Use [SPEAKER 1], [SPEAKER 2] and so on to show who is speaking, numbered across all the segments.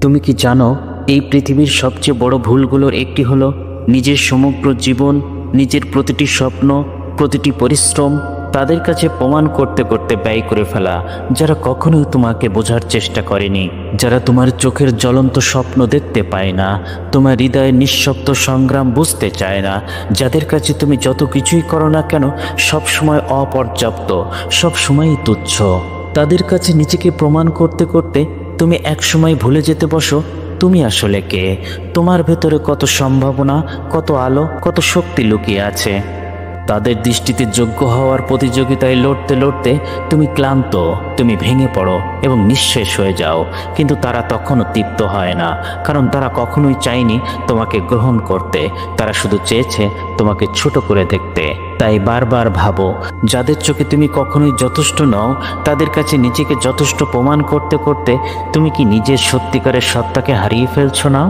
[SPEAKER 1] তুমি কি জানো এই পৃথিবীর সবচেয়ে বড় ভুলগুলোর একটি হলো নিজের সমগ্র জীবন, নিজের প্রতিটি স্বপ্ন, প্রতিটি পরিশ্রম তাদের কাছে প্রমাণ করতে করতে ব্যয় করে ফেলা, যারা কখনোই তোমাকে বোঝার চেষ্টা করেনি, যারা তোমার চোখের জ্বলন্ত স্বপ্ন দেখতে পায় না, তোমার হৃদয়ের নিঃশব্দ সংগ্রাম বুঝতে চায় না, যাদের কাছে তুমি যত কিছুই করো না কেন সবসময় অপর্যাপ্ত, সবসময়ই তুচ্ছ। তাদের কাছে নিজেকে প্রমাণ করতে করতে তুমি একসময় ভুলে যেতে বসো তুমি আসলে কে, তোমার ভেতরে কত সম্ভাবনা, কত আলো, কত শক্তি লুকিয়ে আছে। তাদের দৃষ্টিতে যোগ্য হওয়ার প্রতিযোগিতায় লড়তে লড়তে তুমি ক্লান্ত, তুমি ভেঙে পড়ো এবং নিঃশেষ হয়ে যাও। কিন্তু তারা তখনও তৃপ্ত হয় না, কারণ তারা কখনোই চায়নি তোমাকে গ্রহণ করতে, তারা শুধু চেয়েছে তোমাকে ছোট করে দেখতে। তাই বারবার ভাবো, যাদের চোখে তুমি কখনোই যথেষ্ট নও, তাদের কাছে নিজেকে যথেষ্ট প্রমাণ করতে করতে তুমি কি নিজের সত্যিকারের সত্তাকে হারিয়ে ফেলছো না?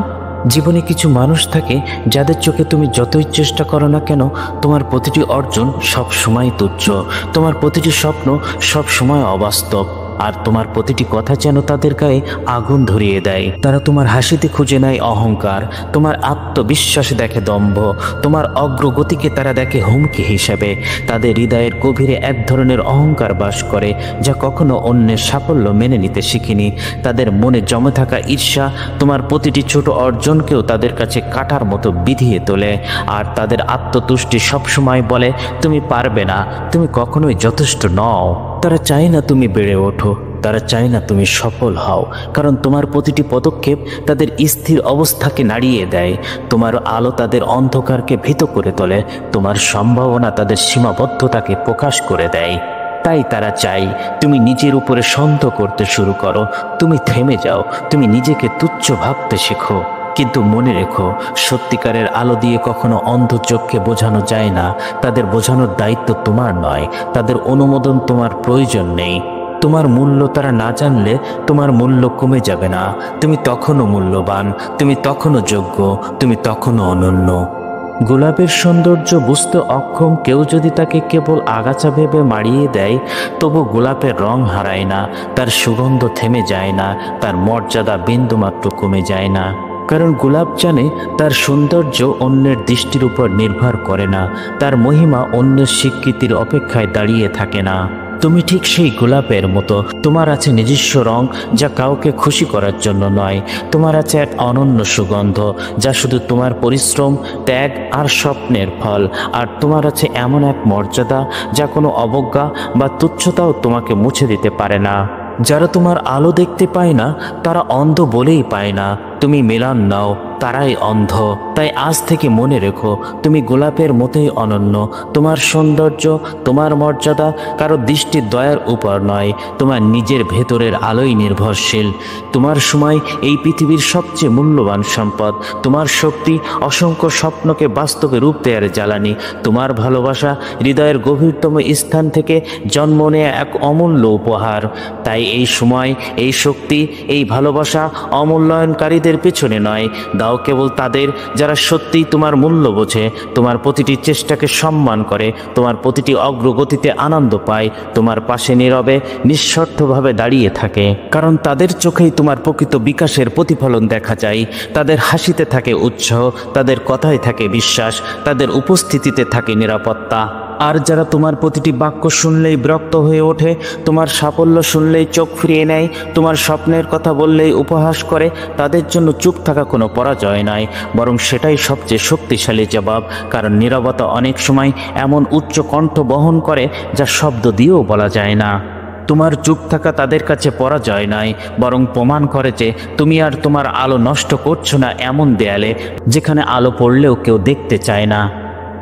[SPEAKER 1] জীবনে কিছু মানুষ থাকে যাদের চোখে তুমি যতই চেষ্টা করো না কেন তোমার প্রতিটি অর্জন সব সময় তুচ্ছ, তোমার প্রতিটি স্বপ্ন সব সময় অবাস্তব, আর তোমার প্রতিটি কথা যেন তাদের গায়ে আগুন ধরিয়ে দেয়। তারা তোমার হাসিতে খুঁজে নেয় অহংকার, তোমার আত্মবিশ্বাসে দেখে দম্ভ, তোমার অগ্রগতিকে তারা দেখে হুমকি হিসেবে। তাদের হৃদয়ের গভীরে এক ধরনের অহংকার বাস করে যা কখনো অন্যের সাফল্য মেনে নিতে শিখিনি। তাদের মনে জমে থাকা ঈর্ষা তোমার প্রতিটি ছোট অর্জনকেও তাদের কাছে কাটার মতো বিধিয়ে তোলে। আর তাদের আত্মতুষ্টি সবসময় বলে তুমি পারবে না, তুমি কখনোই যথেষ্ট নও। তারা চায় না তুমি বেড়ে ওঠো, তারা চায় না তুমি সফল হও, কারণ তোমার প্রতিটি পদক্ষেপ তাদের স্থির অবস্থাকে নাড়িয়ে দেয়। তোমার আলো তাদের অন্ধকারকে ভীত করে তোলে, তোমার সম্ভাবনা তাদের সীমাবদ্ধতাকে প্রকাশ করে দেয়। তাই তারা চায় তুমি নিজের উপরে সন্দেহ করতে শুরু করো, তুমি থেমে যাও, তুমি নিজেকে তুচ্ছ ভাবতে শেখো। কিন্তু মনে রেখো, সত্যিকারের আলো দিয়ে কখনো অন্ধ চোখকে বোঝানো যায় না। তাদের বোঝানোর দায়িত্ব তোমার নয়, তাদের অনুমোদন তোমার প্রয়োজন নেই। তোমার মূল্য তারা না জানলে তোমার মূল্য কমে যাবে না। তুমি তখনও মূল্যবান, তুমি তখনও যোগ্য, তুমি তখনও অনন্য। গোলাপের সৌন্দর্য বুঝতে অক্ষম কেউ যদি তাকে কেবল আগাছা ভেবে মাড়িয়ে দেয়, তবু গোলাপের রং হারায় না, তার সুগন্ধ থেমে যায় না, তার মর্যাদা বিন্দুমাত্র কমে যায় না। কারণ গোলাপ জানে তার সৌন্দর্য অন্যের দৃষ্টির উপর নির্ভর করে না, তার মহিমা অন্যের স্বীকৃতির অপেক্ষায় দাঁড়িয়ে থাকে না। তুমি ঠিক সেই গোলাপের মতো, তোমার আছে নিজস্ব রং যা কাউকে খুশি করার জন্য নয়। তোমার আছে এক অনন্য সুগন্ধ যা শুধু তোমার পরিশ্রম, ত্যাগ আর স্বপ্নের ফল। আর তোমার আছে এমন এক মর্যাদা যা কোনো অবজ্ঞা বা তুচ্ছতাও তোমাকে মুছে দিতে পারে না। যারা তোমার আলো দেখতে পায় না তারা অন্ধ বলেই পায় না, তুমি মিলান নাও, তারাই অন্ধ। তাই আজ থেকে মনে রেখো, তুমি গোলাপের মতোই অনন্য। তোমার সৌন্দর্য, তোমার মর্যাদা কারো দৃষ্টির দয়ার উপর নয়, তোমার নিজের ভেতরের আলোই নির্ভরশীল। তোমার সময় এই পৃথিবীর সবচেয়ে মূল্যবান সম্পদ, তোমার শক্তি অসংখ্য স্বপ্নকে বাস্তবে রূপ দেওয়ার জ্বালানি, তোমার ভালোবাসা হৃদয়ের গভীরতম স্থান থেকে জন্ম নেয়া এক অমূল্য উপহার। তাই এই সময়, এই শক্তি, এই ভালোবাসা অমূল্যায়নকারীদের পেছনে নয়, দাও কেবল তাদের যারা সত্যিই তোমার মূল্য বোঝে, তোমার প্রতিটি চেষ্টাকে সম্মান করে, তোমার প্রতিটি অগ্রগতিতে আনন্দ পায়, তোমার পাশে নীরবে নিঃস্বার্থভাবে দাঁড়িয়ে থাকে। কারণ তাদের চোখেই তোমার প্রকৃত বিকাশের প্রতিফলন দেখা যায়। তাদের হাসিতে থাকে উৎসাহ, তাদের কথায় থাকে বিশ্বাস, তাদের উপস্থিতিতে থাকে নিরাপত্তা। আর যারা তোমার প্রতিটি বাক্য শুনলেই বিরক্ত হয়ে ওঠে, তোমার সাফল্য শুনলেই চোখ ফিরিয়ে নেয়, তোমার স্বপ্নের কথা বললেই উপহাস করে, তাদের জন্য চুপ থাকা কোনো পরাজয় নয়, বরং সেটাই সবচেয়ে শক্তিশালী জবাব। কারণ নীরবতা অনেক সময় এমন উচ্চ কণ্ঠ বহন করে যা শব্দ দিয়েও বলা যায় না। তোমার চুপ থাকা তাদের কাছে পরাজয় নয়, বরং প্রমাণ করে যে তুমি আর তোমার আলো নষ্ট করছো না এমন দেয়ালে যেখানে আলো পড়লেও কেউ দেখতে চায় না।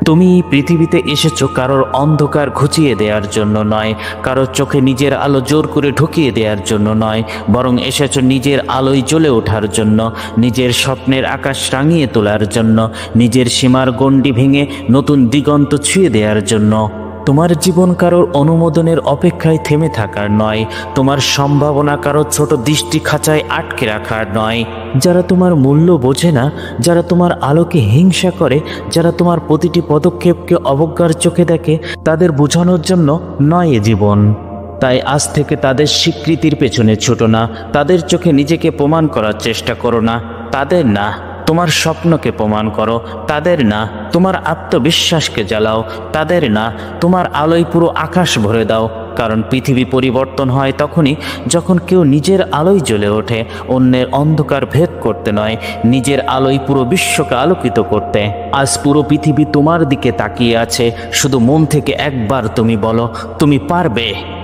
[SPEAKER 1] তুমি পৃথিবীতে এসেছো কারোর অন্ধকার ঘুচিয়ে দেওয়ার জন্য নয়, কারোর চোখে নিজের আলো জোর করে ঢুকিয়ে দেওয়ার জন্য নয়, বরং এসেছো নিজের আলোয় জ্বলে ওঠার জন্য, নিজের স্বপ্নের আকাশ রাঙিয়ে তোলার জন্য, নিজের সীমার গণ্ডি ভেঙে নতুন দিগন্ত ছুঁয়ে দেওয়ার জন্য। তোমার জীবন কারোর অনুমোদনের অপেক্ষায় থেমে থাকার নয়, তোমার সম্ভাবনা কারো ছোট দৃষ্টি খাঁচায় আটকে রাখার নয়। যারা তোমার মূল্য বোঝে না, যারা তোমার আলোকে হিংসা করে, যারা তোমার প্রতিটি পদক্ষেপকে অবজ্ঞার চোখে দেখে, তাদের বোঝানোর জন্য নয় এ জীবন। তাই আজ থেকে তাদের স্বীকৃতির পেছনে ছোটো না, তাদের চোখে নিজেকে প্রমাণ করার চেষ্টা করো না, তাদের না। তোমার স্বপ্নকে প্রমাণ করো, তাদের না। তোমার আত্মবিশ্বাসকে জ্বালাও, তাদের না। তোমার আলোয় পুরো আকাশ ভরে দাও। কারণ পৃথিবী পরিবর্তন হয় তখনই যখন কেউ নিজের আলোয় জ্বলে ওঠে, অন্যের অন্ধকার ভেদ করতে নয়, নিজের আলোয় পুরো বিশ্বকে আলোকিত করতে। আজ পুরো পৃথিবী তোমার দিকে তাকিয়ে আছে, শুধু মন থেকে একবার তুমি বলো, তুমি পারবে।